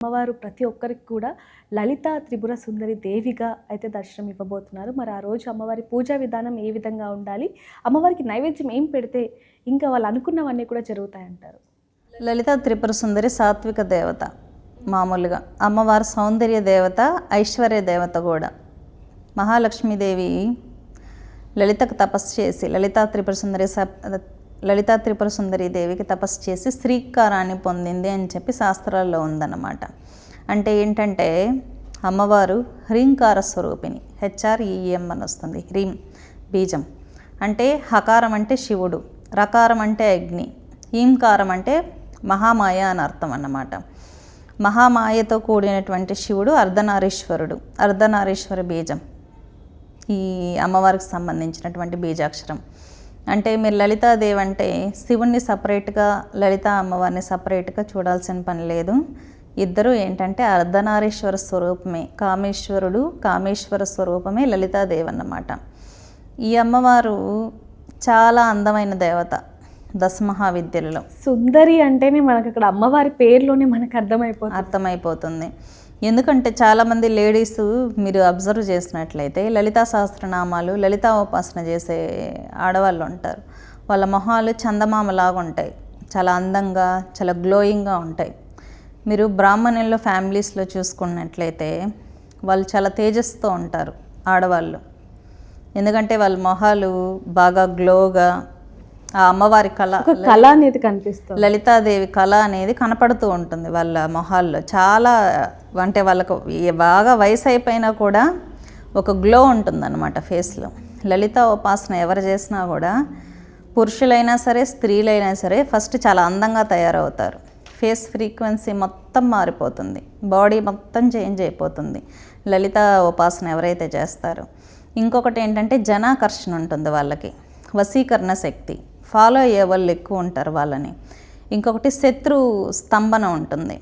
అమ్మవారు ప్రతి ఒక్కరికి కూడా లలితా త్రిపుర సుందరి దేవిగా అయితే దర్శనం ఇవ్వబోతున్నారు. మరి ఆ రోజు అమ్మవారి పూజా విధానం ఏ విధంగా ఉండాలి, అమ్మవారికి నైవేద్యం ఏం పెడితే ఇంకా వాళ్ళు అనుకున్నవన్నీ కూడా జరుగుతాయంటారు? లలితా త్రిపుర సుందరి సాత్విక దేవత. మామూలుగా అమ్మవారు సౌందర్య దేవత, ఐశ్వర్య దేవత కూడా. మహాలక్ష్మీదేవి లలితకు తపస్సు చేసి లలితా త్రిపుర సుందరి దేవికి తపస్సు చేసి శ్రీకారాన్ని పొందింది అని చెప్పి శాస్త్రాల్లో ఉందన్నమాట. అంటే ఏంటంటే అమ్మవారు హ్రీంకార స్వరూపిణి, HREM అని వస్తుంది. హ్రీం బీజం అంటే హకారం అంటే శివుడు, రకారం అంటే అగ్ని, ఈంకారం అంటే మహామాయ అని అర్థం అన్నమాట. మహామాయతో కూడినటువంటి శివుడు అర్ధనారీశ్వరుడు, అర్ధనారీశ్వర బీజం ఈ అమ్మవారికి సంబంధించినటువంటి బీజాక్షరం. అంటే మీరు లలితాదేవి అంటే శివుణ్ణి సపరేట్గా, లలితా అమ్మవారిని సపరేట్గా చూడాల్సిన పని లేదు. ఇద్దరు ఏంటంటే అర్ధనారీశ్వర స్వరూపమే, కామేశ్వరుడు కామేశ్వర స్వరూపమే లలితాదేవి అన్నమాట. ఈ అమ్మవారు చాలా అందమైన దేవత. దశమహావిద్యలలో సుందరి అంటేనే మనకు అక్కడ అమ్మవారి పేరులోనే మనకు అర్థమైపోతుంది. ఎందుకంటే చాలామంది లేడీస్ మీరు అబ్జర్వ్ చేసినట్లయితే లలితా సహస్రనామాలు, లలితా ఉపాసన చేసే ఆడవాళ్ళు ఉంటారు. వాళ్ళ మొహాలు చందమామలాగా ఉంటాయి, చాలా అందంగా, చాలా గ్లోయింగ్గా ఉంటాయి. మీరు బ్రాహ్మణుల్లో ఫ్యామిలీస్లో చూసుకున్నట్లయితే వాళ్ళు చాలా తేజస్తో ఉంటారు ఆడవాళ్ళు. ఎందుకంటే వాళ్ళ మొహాలు బాగా గ్లోగా, ఆ అమ్మవారి కళ అనేది కనిపిస్తుంది, లలితాదేవి కళ అనేది కనపడుతూ ఉంటుంది వాళ్ళ మొహాల్లో. చాలా అంటే వాళ్ళకు బాగా వయసు అయిపోయినా కూడా ఒక గ్లో ఉంటుందన్నమాట ఫేస్లో. లలితా ఉపాసన ఎవరు చేసినా కూడా, పురుషులైనా సరే స్త్రీలైనా సరే, ఫస్ట్ చాలా అందంగా తయారవుతారు. ఫేస్ ఫ్రీక్వెన్సీ మొత్తం మారిపోతుంది, బాడీ మొత్తం చేంజ్ అయిపోతుంది లలితా ఉపాసన ఎవరైతే చేస్తారో. ఇంకొకటి ఏంటంటే జనాకర్షణ ఉంటుంది వాళ్ళకి, వశీకరణ శక్తి, ఫాలో అయ్యే వాళ్ళు ఎక్కువ ఉంటారు వాళ్ళని. ఇంకొకటి శత్రు స్తంభన ఉంటుంది.